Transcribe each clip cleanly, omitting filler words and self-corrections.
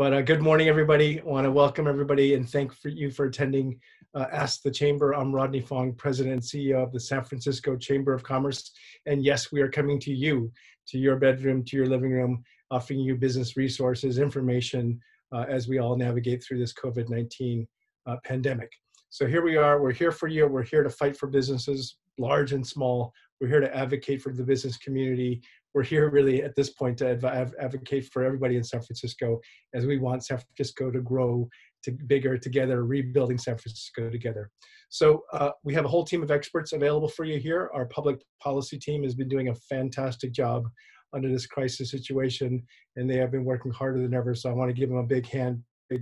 But good morning, everybody. I want to welcome everybody and thank you for attending Ask the Chamber. I'm Rodney Fong, President and CEO of the San Francisco Chamber of Commerce. And yes, we are coming to you, to your bedroom, to your living room, offering you business resources, information, as we all navigate through this COVID-19 pandemic. So here we are. We're here for you. We're here to fight for businesses, large and small. We're here to advocate for the business community. We're here really at this point to advocate for everybody in San Francisco, as we want San Francisco to grow to bigger together, rebuilding San Francisco together. So we have a whole team of experts available for you here. Our public policy team has been doing a fantastic job under this crisis situation, and they have been working harder than ever. So I want to give them a big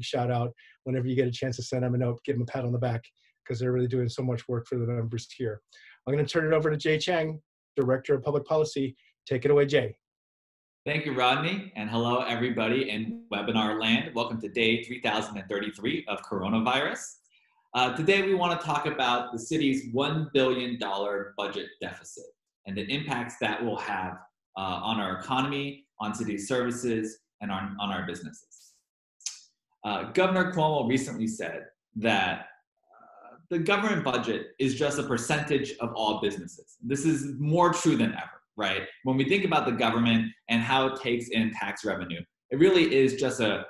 shout out. Whenever you get a chance to send them a note, give them a pat on the back, because they're really doing so much work for the members here. I'm going to turn it over to Jay Chang, Director of Public Policy. Take it away, Jay. Thank you, Rodney, and hello, everybody in webinar land. Welcome to day 3033 of coronavirus. Today, we want to talk about the city's $1 billion budget deficit and the impacts that will have on our economy, on city services, and on our businesses. Governor Cuomo recently said that the government budget is just a percentage of all businesses. This is more true than ever. Right? When we think about the government and how it takes in tax revenue, it really is just a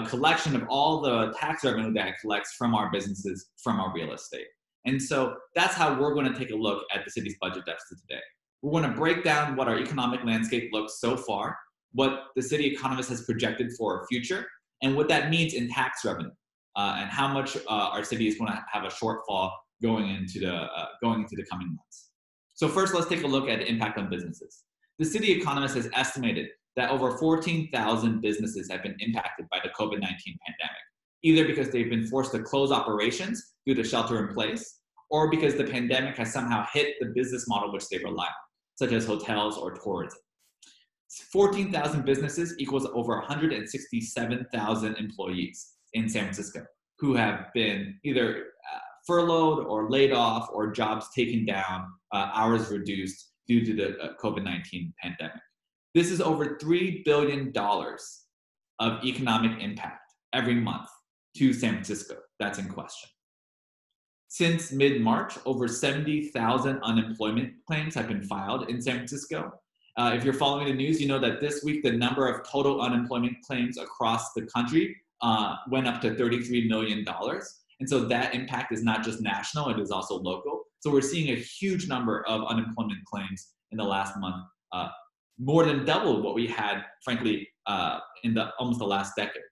collection of all the tax revenue that it collects from our businesses, from our real estate. And so that's how we're going to take a look at the city's budget deficit today. We're going to break down what our economic landscape looks so far, what the city economist has projected for our future, and what that means in tax revenue, and how much our city is going to have a shortfall going into the coming months. So first, let's take a look at the impact on businesses. The city economist has estimated that over 14,000 businesses have been impacted by the COVID-19 pandemic, either because they've been forced to close operations due to shelter in place, or because the pandemic has somehow hit the business model which they rely on, such as hotels or tourism. 14,000 businesses equals over 167,000 employees in San Francisco who have been either furloughed or laid off or jobs taken down, hours reduced due to the COVID-19 pandemic. This is over $3 billion of economic impact every month to San Francisco. That's in question. Since mid-March, over 70,000 unemployment claims have been filed in San Francisco. If you're following the news, you know that this week the number of total unemployment claims across the country went up to $33 million. And so that impact is not just national, it is also local. So we're seeing a huge number of unemployment claims in the last month, more than double what we had, frankly, in almost the last decade.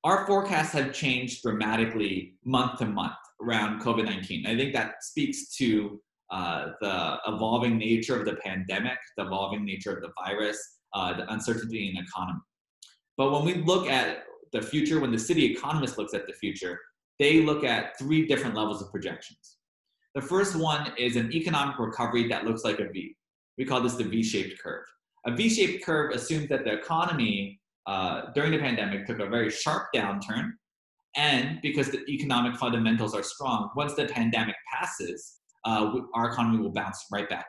Our forecasts have changed dramatically month to month around COVID-19. I think that speaks to the evolving nature of the pandemic, the evolving nature of the virus, the uncertainty in the economy. But when we look at the future, when the city economist looks at the future, they look at three different levels of projections. The first one is an economic recovery that looks like a V. We call this the V-shaped curve. A V-shaped curve assumes that the economy during the pandemic took a very sharp downturn, and because the economic fundamentals are strong, once the pandemic passes, our economy will bounce right back up.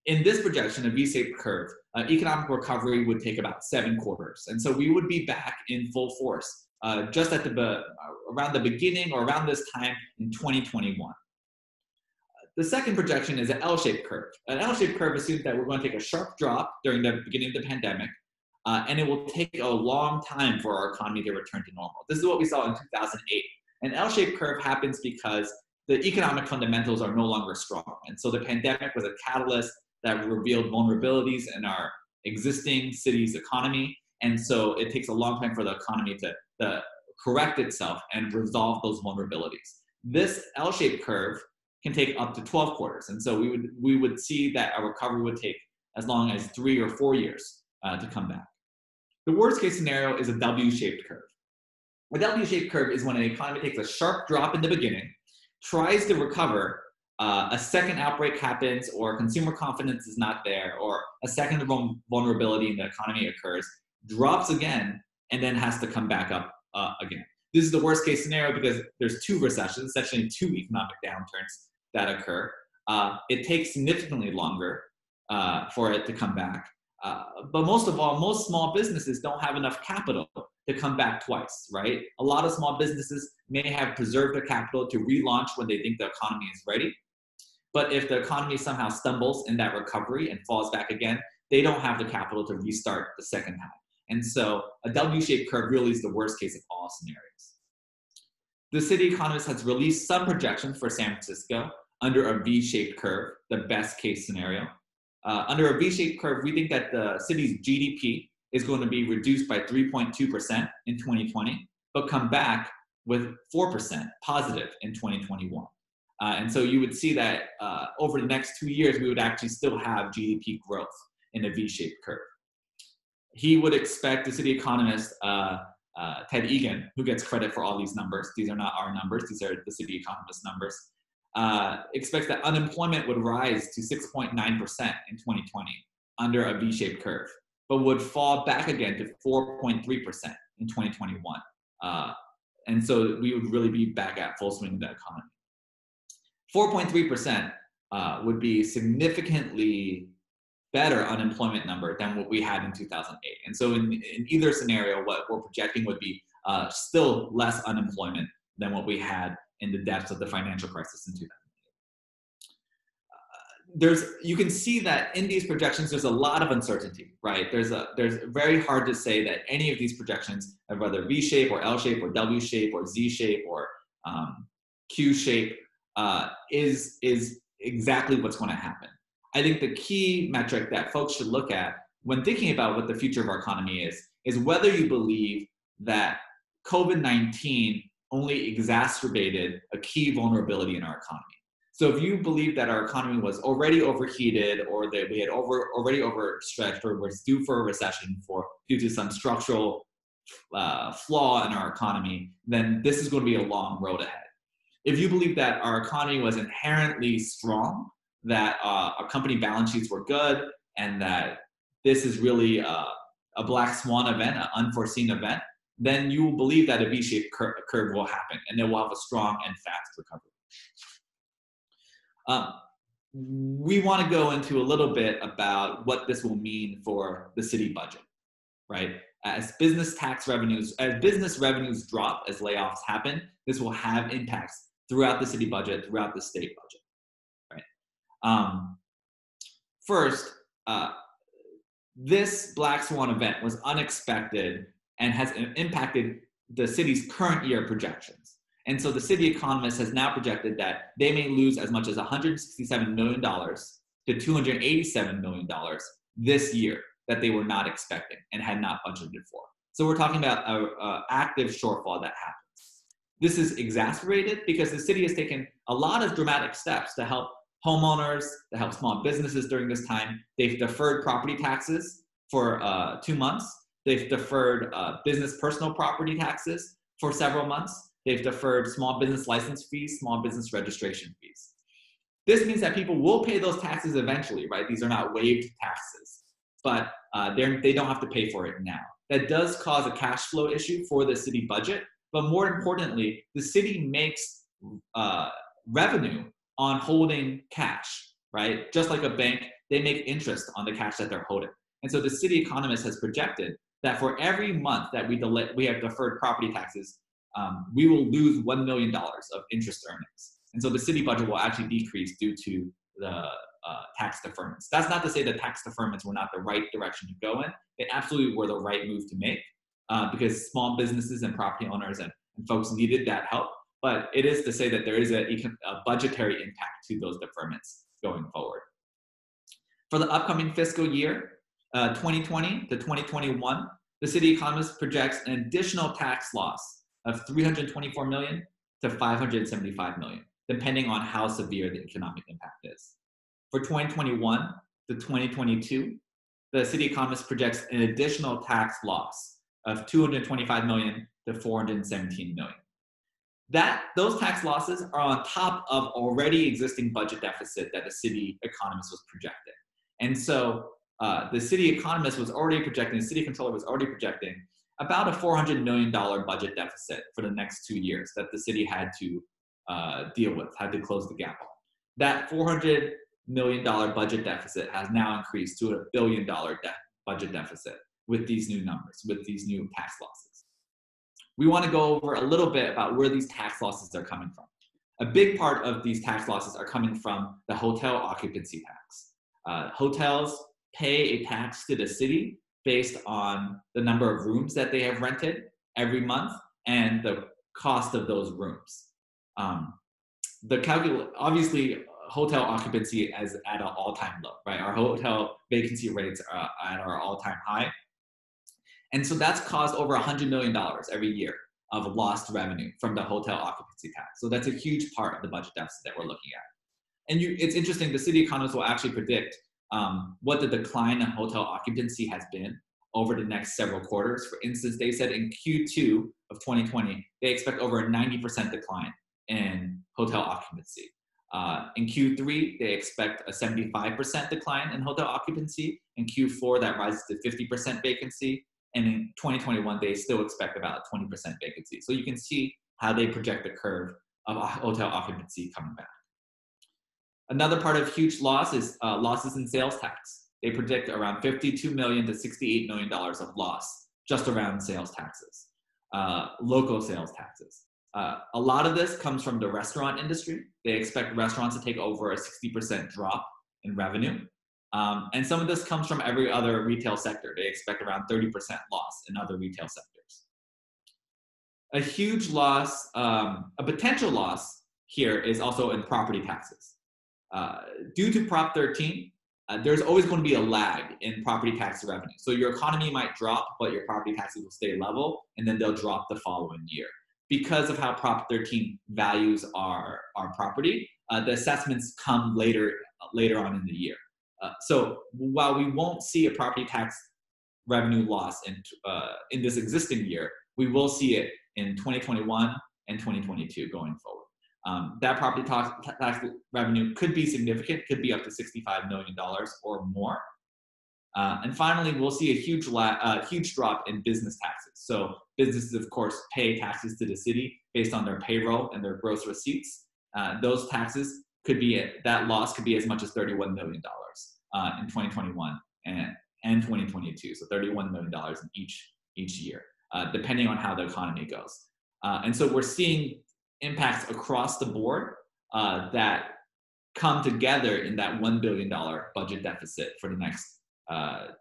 In this projection, a V-shaped curve, economic recovery would take about 7 quarters. And so we would be back in full force just at around the beginning or around this time in 2021. The second projection is an L-shaped curve. An L-shaped curve assumes that we're going to take a sharp drop during the beginning of the pandemic, and it will take a long time for our economy to return to normal. This is what we saw in 2008. An L-shaped curve happens because the economic fundamentals are no longer strong. And so the pandemic was a catalyst that revealed vulnerabilities in our existing city's economy. And so it takes a long time for the economy to correct itself and resolve those vulnerabilities. This L-shaped curve can take up to 12 quarters. And so we would see that a recovery would take as long as 3 or 4 years to come back. The worst case scenario is a W-shaped curve. A W-shaped curve is when an economy takes a sharp drop in the beginning, tries to recover, a second outbreak happens, or consumer confidence is not there, or a second vulnerability in the economy occurs, drops again, and then has to come back up again. This is the worst case scenario because there's 2 recessions, essentially 2 economic downturns that occur. It takes significantly longer for it to come back. But most of all, most small businesses don't have enough capital to come back twice, right? A lot of small businesses may have preserved their capital to relaunch when they think the economy is ready. But if the economy somehow stumbles in that recovery and falls back again, they don't have the capital to restart the second time. And so a W-shaped curve really is the worst case of all scenarios. The city economist has released some projections for San Francisco under a V-shaped curve, the best case scenario. Under a V-shaped curve, we think that the city's GDP is going to be reduced by 3.2% in 2020, but come back with 4% positive in 2021. And so you would see that over the next 2 years, we would actually still have GDP growth in a V-shaped curve. He would expect the city economist, Ted Egan, who gets credit for all these numbers, these are not our numbers, these are the city economist numbers, expects that unemployment would rise to 6.9% in 2020 under a V-shaped curve, but would fall back again to 4.3% in 2021. And so we would really be back at full swing in the economy. 4.3% would be significantly better unemployment number than what we had in 2008. And so in either scenario, what we're projecting would be still less unemployment than what we had in the depths of the financial crisis in 2008. You can see that in these projections, there's a lot of uncertainty, right? There's very hard to say that any of these projections, whether V-shape or L-shape or W-shape or Z-shape or Q-shape, is exactly what's going to happen. I think the key metric that folks should look at when thinking about what the future of our economy is whether you believe that COVID-19 only exacerbated a key vulnerability in our economy. So if you believe that our economy was already overheated or that we had already overstretched or was due for a recession due to some structural flaw in our economy, then this is going to be a long road ahead. If you believe that our economy was inherently strong, that our company balance sheets were good, and that this is really a black swan event, an unforeseen event, then you will believe that a V-shaped curve will happen, and then we'll have a strong and fast recovery. We want to go into a little bit about what this will mean for the city budget, right? As business revenues drop, as layoffs happen, this will have impacts throughout the city budget, throughout the state budget, right? First, this black swan event was unexpected and has impacted the city's current year projections. And so the city economist has now projected that they may lose as much as $167 million to $287 million this year that they were not expecting and had not budgeted for. So we're talking about an active shortfall that happens. This is exacerbated because the city has taken a lot of dramatic steps to help homeowners, to help small businesses during this time. They've deferred property taxes for 2 months. They've deferred business personal property taxes for several months. They've deferred small business license fees, small business registration fees. This means that people will pay those taxes eventually, right? These are not waived taxes, but they don't have to pay for it now. That does cause a cash flow issue for the city budget, but more importantly, the city makes revenue on holding cash, right? Just like a bank, they make interest on the cash that they're holding. And so the city economist has projected that for every month that we have deferred property taxes, we will lose $1 million of interest earnings. And so the city budget will actually decrease due to the tax deferments. That's not to say that tax deferments were not the right direction to go in. They absolutely were the right move to make because small businesses and property owners and folks needed that help. But it is to say that there is a budgetary impact to those deferments going forward. For the upcoming fiscal year, 2020 to 2021, the city economist projects an additional tax loss of $324 million to $575 million, depending on how severe the economic impact is. For 2021 to 2022, the city economist projects an additional tax loss of $225 million to $417 million. Those tax losses are on top of already existing budget deficit that the city economist was projecting. And so the city economist was already projecting, the city controller was already projecting about a $400 million budget deficit for the next 2 years that the city had to deal with, had to close the gap on. That $400 million budget deficit has now increased to $1 billion budget deficit with these new numbers, with these new tax losses. We want to go over a little bit about where these tax losses are coming from. A big part of these tax losses are coming from the hotel occupancy tax. Hotels pay a tax to the city based on the number of rooms that they have rented every month and the cost of those rooms. Obviously, hotel occupancy is at an all-time low, right? Our hotel vacancy rates are at our all-time high. And so that's caused over $100 million every year of lost revenue from the hotel occupancy tax. So that's a huge part of the budget deficit that we're looking at. And it's interesting, the city economists will actually predict what the decline in hotel occupancy has been over the next several quarters. For instance, they said in Q2 of 2020, they expect over a 90% decline in hotel occupancy. In Q3, they expect a 75% decline in hotel occupancy. In Q4, that rises to 50% vacancy. And in 2021, they still expect about a 20% vacancy. So you can see how they project the curve of hotel occupancy coming back. Another part of huge loss is losses in sales tax. They predict around $52 million to $68 million of loss just around sales taxes, local sales taxes. A lot of this comes from the restaurant industry. They expect restaurants to take over a 60% drop in revenue. And some of this comes from every other retail sector. They expect around 30% loss in other retail sectors. A huge loss, a potential loss here is also in property taxes. Due to Prop 13, there's always going to be a lag in property tax revenue. So your economy might drop, but your property taxes will stay level, and then they'll drop the following year. Because of how Prop 13 values our property, the assessments come later on in the year. So while we won't see a property tax revenue loss in this existing year, we will see it in 2021 and 2022 going forward. That property tax revenue could be significant, could be up to $65 million or more. And finally, we'll see a huge drop in business taxes. So businesses, of course, pay taxes to the city based on their payroll and their gross receipts. Those taxes that loss could be as much as $31 million in 2021 and 2022. So $31 million in each year, depending on how the economy goes. And so we're seeing impacts across the board that come together in that $1 billion budget deficit for the next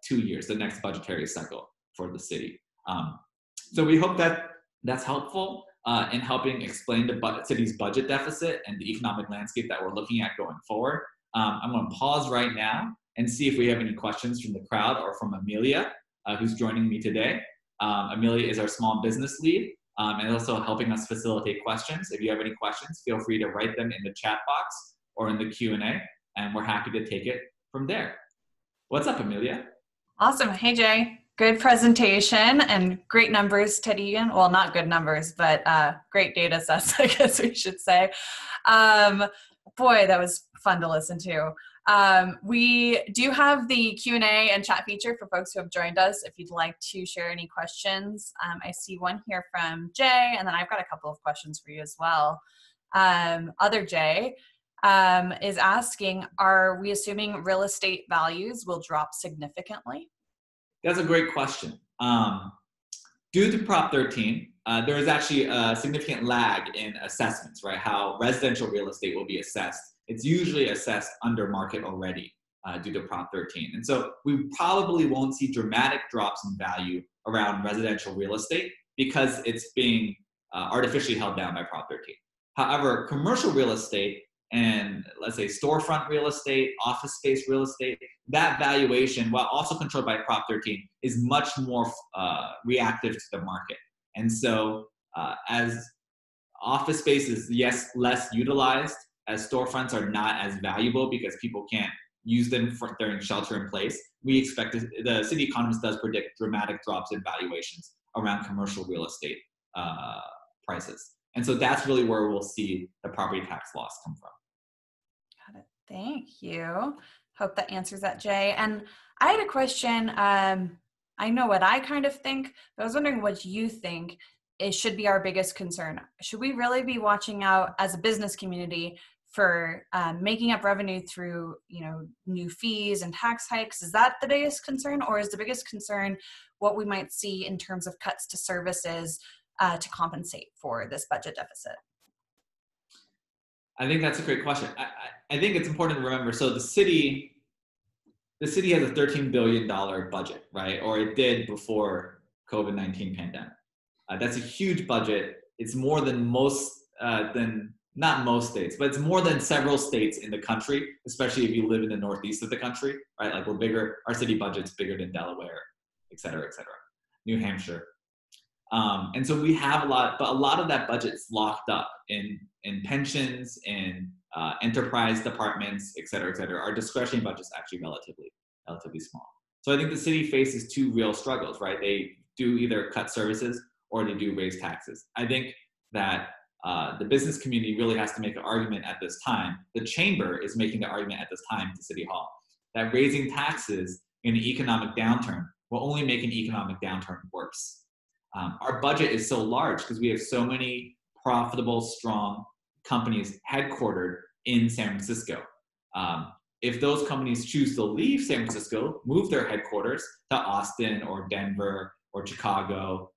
2 years, the next budgetary cycle for the city. So we hope that that's helpful in helping explain the city's budget deficit and the economic landscape that we're looking at going forward. I'm going to pause right now and see if we have any questions from the crowd or from Amelia, who's joining me today. Amelia is our small business lead and also helping us facilitate questions. If you have any questions, feel free to write them in the chat box or in the Q&A, and we're happy to take it from there. What's up, Amelia? Awesome. Hey, Jay. Good presentation and great numbers, Ted Egan. Well, not good numbers, but great data sets, I guess we should say. Boy, that was fun to listen to. We do have the Q&A and chat feature for folks who have joined us if you'd like to share any questions. I see one here from Jay, and then I've got a couple of questions for you as well. Other Jay is asking, are we assuming real estate values will drop significantly? That's a great question. Due to Prop 13, there is actually a significant lag in assessments, right? How residential real estate will be assessed. It's usually assessed under market already due to Prop 13. And so we probably won't see dramatic drops in value around residential real estate because it's being artificially held down by Prop 13. However, commercial real estate and let's say storefront real estate, office space real estate, that valuation, while also controlled by Prop 13, is much more reactive to the market. And so as office space is, yes, less utilized, as storefronts are not as valuable because people can't use them during shelter in place, we expect the city economist does predict dramatic drops in valuations around commercial real estate prices. And so that's really where we'll see the property tax loss come from. Got it. Thank you. Hope that answers that, Jay. And I had a question. I know what I kind of think, but I was wondering what you think should be our biggest concern. Should we really be watching out as a business community for making up revenue through, new fees and tax hikes? Is that the biggest concern, or is the biggest concern what we might see in terms of cuts to services to compensate for this budget deficit? I think that's a great question. I think it's important to remember, so the city has a $13 billion budget, right? Or it did before COVID-19 pandemic. That's a huge budget. It's more than not most states, but it's more than several states in the country, especially if you live in the northeast of the country, right? Like we're bigger, our city budget's bigger than Delaware, et cetera, New Hampshire. And so we have a lot of that budget's locked up in pensions, in enterprise departments, et cetera, et cetera. Our discretionary budget's actually relatively small. So I think the city faces two real struggles, right? They do either cut services or they do raise taxes. I think that the business community really has to make an argument at this time. The chamber is making the argument at this time to City Hall that raising taxes in an economic downturn will only make an economic downturn worse. Our budget is so large because we have so many profitable, strong companies headquartered in San Francisco. If those companies choose to leave San Francisco, move their headquarters to Austin or Denver or Chicago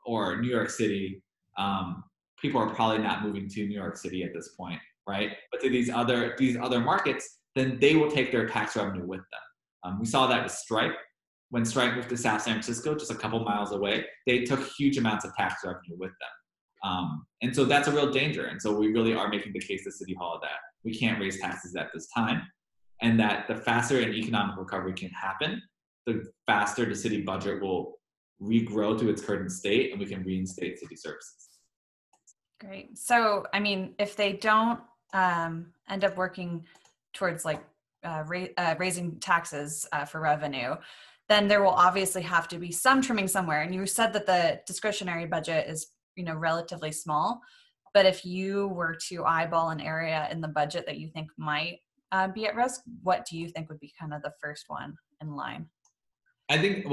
or New York City, people are probably not moving to New York City at this point, right? But to these other markets, then they will take their tax revenue with them. We saw that with Stripe. When Stripe moved to South San Francisco, just a couple miles away, they took huge amounts of tax revenue with them. And so that's a real danger. And so we really are making the case to City Hall that we can't raise taxes at this time, and that the faster an economic recovery can happen, the faster the city budget will regrow to its current state and we can reinstate city services. Great. So, I mean, if they don't end up working towards raising taxes for revenue, then there will obviously have to be some trimming somewhere. And you said that the discretionary budget is, relatively small. But if you were to eyeball an area in the budget that you think might be at risk, what do you think would be kind of the first one in line? I think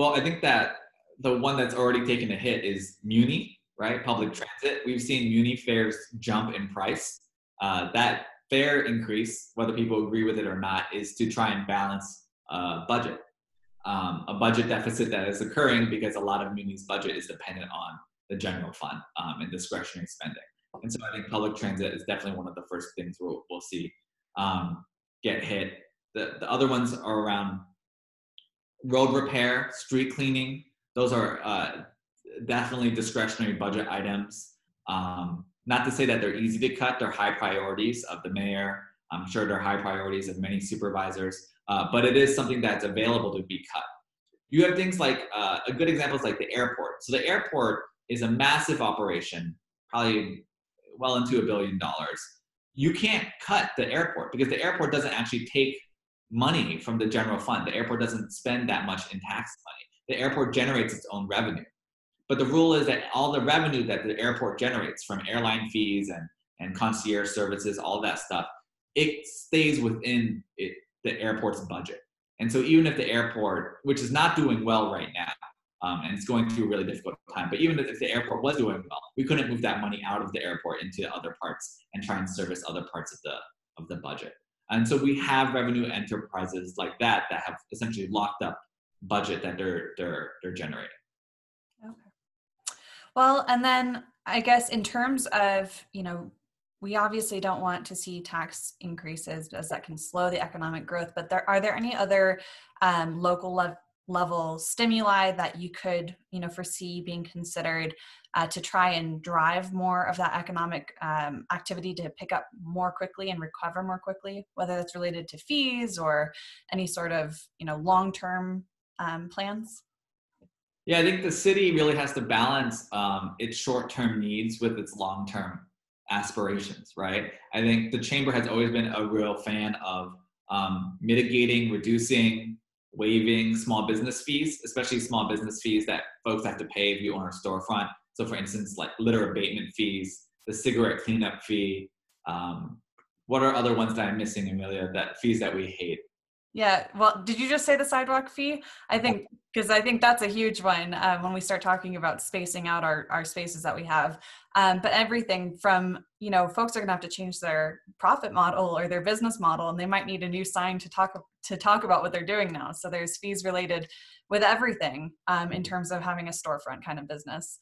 that the one that's already taken a hit is Muni, right? Public transit. We've seen Muni fares jump in price. That fare increase, whether people agree with it or not, is to try and balance budget. A budget deficit that is occurring because a lot of Muni's budget is dependent on the general fund and discretionary spending. And so I think public transit is definitely one of the first things we'll see get hit. The other ones are around road repair, street cleaning. Those are definitely discretionary budget items. Not to say that they're easy to cut. They're high priorities of the mayor. I'm sure they're high priorities of many supervisors. But it is something that's available to be cut. You have things like, a good example is like the airport. So the airport is a massive operation, probably well into $1 billion. You can't cut the airport because the airport doesn't actually take money from the general fund. The airport doesn't spend that much in tax money. The airport generates its own revenue. But the rule is that all the revenue that the airport generates from airline fees and concierge services, all that stuff, it stays within the airport's budget. And so even if the airport, which is not doing well right now, and it's going through a really difficult time, but even if the airport was doing well, we couldn't move that money out of the airport into other parts and try and service other parts of the budget. And so we have revenue enterprises like that have essentially locked up budget that they're generating. Okay. Well, and then I guess in terms of, we obviously don't want to see tax increases as that can slow the economic growth, but are there any other local level stimuli that you could, foresee being considered to try and drive more of that economic activity to pick up more quickly and recover more quickly, whether that's related to fees or any sort of, long-term plans? Yeah, I think the city really has to balance its short-term needs with its long-term aspirations, right? I think the chamber has always been a real fan of mitigating, reducing, waiving small business fees, especially small business fees that folks have to pay if you own a storefront. So for instance, like litter abatement fees, the cigarette cleanup fee. What are other ones that I'm missing, Amelia, that fees that we hate? Yeah, well, did you just say the sidewalk fee? Because I think that's a huge one when we start talking about spacing out our spaces that we have. But everything from, folks are gonna have to change their profit model or their business model, and they might need a new sign to talk about what they're doing now. So there's fees related with everything in terms of having a storefront kind of business.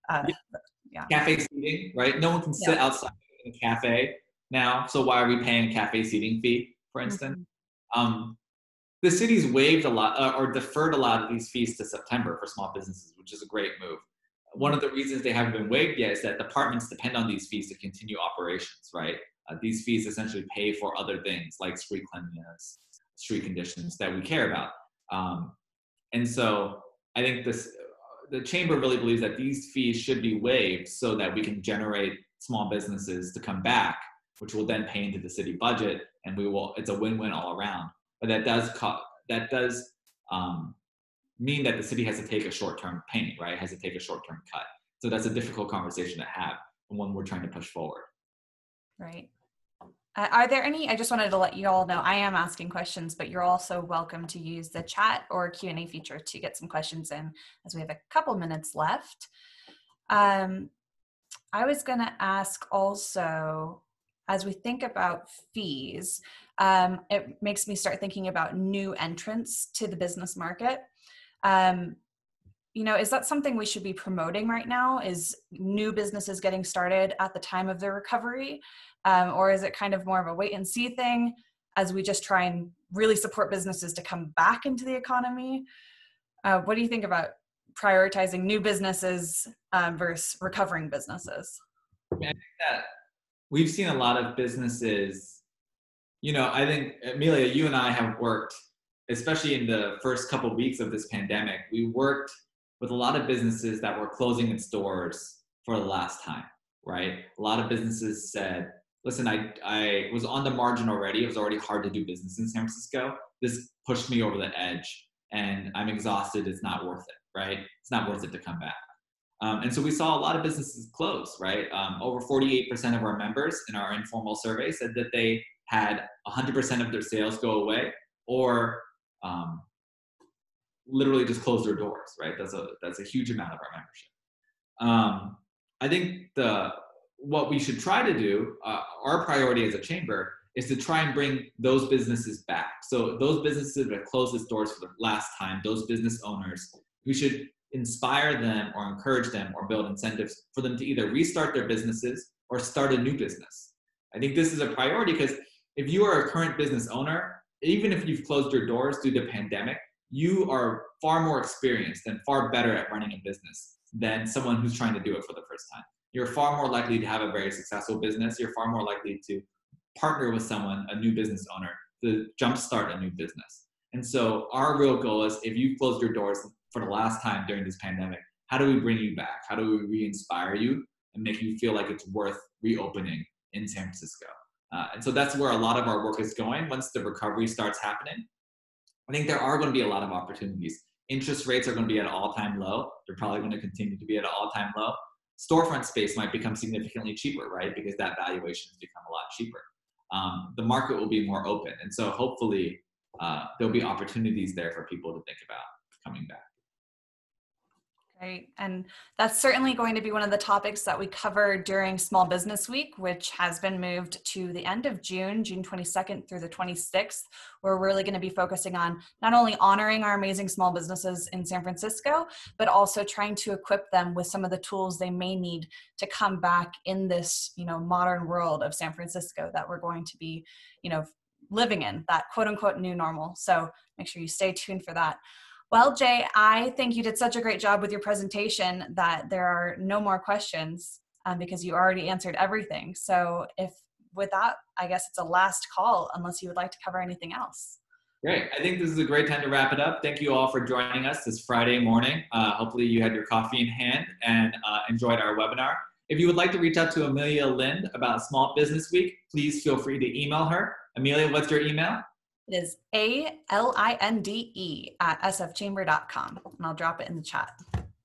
Yeah. Cafe seating, right? No one can sit outside in a cafe now. So why are we paying a cafe seating fee, for instance? The city's waived a lot or deferred a lot of these fees to September for small businesses, which is a great move. One of the reasons they haven't been waived yet is that departments depend on these fees to continue operations, right? These fees essentially pay for other things like street cleanliness, street conditions that we care about. And so I think the chamber really believes that these fees should be waived so that we can generate small businesses to come back, which will then pay into the city budget, and it's a win-win all around. But that does mean that the city has to take a short-term pain, right? Has to take a short-term cut. So that's a difficult conversation to have, and one we're trying to push forward. Right. Are there any, I just wanted to let you all know, I am asking questions, but you're also welcome to use the chat or Q&A feature to get some questions in, as we have a couple minutes left. I was gonna ask also, as we think about fees, it makes me start thinking about new entrants to the business market. Is that something we should be promoting right now? Is new businesses getting started at the time of their recovery? Or is it kind of more of a wait and see thing as we just try and really support businesses to come back into the economy? What do you think about prioritizing new businesses versus recovering businesses? I think that we've seen a lot of businesses, I think, Amelia, you and I have worked, especially in the first couple of weeks of this pandemic, we worked with a lot of businesses that were closing its doors for the last time, right? A lot of businesses said, listen, I was on the margin already. It was already hard to do business in San Francisco. This pushed me over the edge and I'm exhausted. It's not worth it, right? It's not worth it to come back. And so we saw a lot of businesses close, right? Over 48% of our members in our informal survey said that they had 100% of their sales go away or literally just close their doors, right? That's a huge amount of our membership. I think what we should try to do, our priority as a chamber, is to try and bring those businesses back. So those businesses that closed its doors for the last time, those business owners, we should inspire them or encourage them or build incentives for them to either restart their businesses or start a new business. I think this is a priority because if you are a current business owner, even if you've closed your doors due to the pandemic, you are far more experienced and far better at running a business than someone who's trying to do it for the first time. You're far more likely to have a very successful business. You're far more likely to partner with someone, a new business owner, to jumpstart a new business. And so our real goal is, if you've closed your doors for the last time during this pandemic, how do we bring you back? How do we re-inspire you and make you feel like it's worth reopening in San Francisco? And so that's where a lot of our work is going once the recovery starts happening. I think there are going to be a lot of opportunities. Interest rates are going to be at an all-time low. They're probably going to continue to be at an all-time low. Storefront space might become significantly cheaper, right? Because that valuation has become a lot cheaper. The market will be more open. And so hopefully there'll be opportunities there for people to think about coming back. Great. And that's certainly going to be one of the topics that we cover during Small Business Week, which has been moved to the end of June 22nd through the 26th, where we're really going to be focusing on not only honoring our amazing small businesses in San Francisco, but also trying to equip them with some of the tools they may need to come back in this, modern world of San Francisco that we're going to be, living in, that quote unquote new normal. So make sure you stay tuned for that. Well, Jay, I think you did such a great job with your presentation that there are no more questions because you already answered everything. So with that, I guess it's a last call unless you would like to cover anything else. Great. I think this is a great time to wrap it up. Thank you all for joining us this Friday morning. Hopefully you had your coffee in hand and enjoyed our webinar. If you would like to reach out to Amelia Lind about Small Business Week, please feel free to email her. Amelia, what's your email? It is ALINDE@sfchamber.com, and I'll drop it in the chat.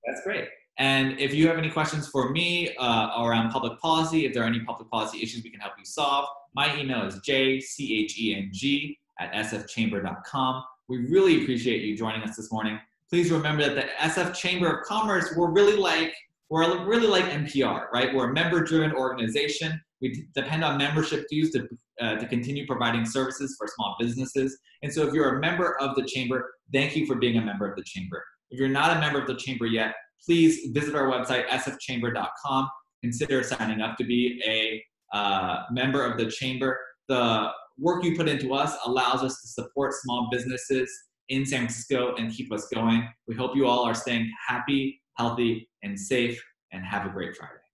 That's great. And if you have any questions for me around public policy, if there are any public policy issues we can help you solve, my email is jcheng at sfchamber.com. We really appreciate you joining us this morning. Please remember that the SF Chamber of Commerce, we're really like NPR, right? We're a member-driven organization. We depend on membership dues to continue providing services for small businesses. And so if you're a member of the Chamber, thank you for being a member of the Chamber. If you're not a member of the Chamber yet, please visit our website, sfchamber.com. Consider signing up to be a member of the Chamber. The work you put into us allows us to support small businesses in San Francisco and keep us going. We hope you all are staying happy, healthy, and safe, and have a great Friday.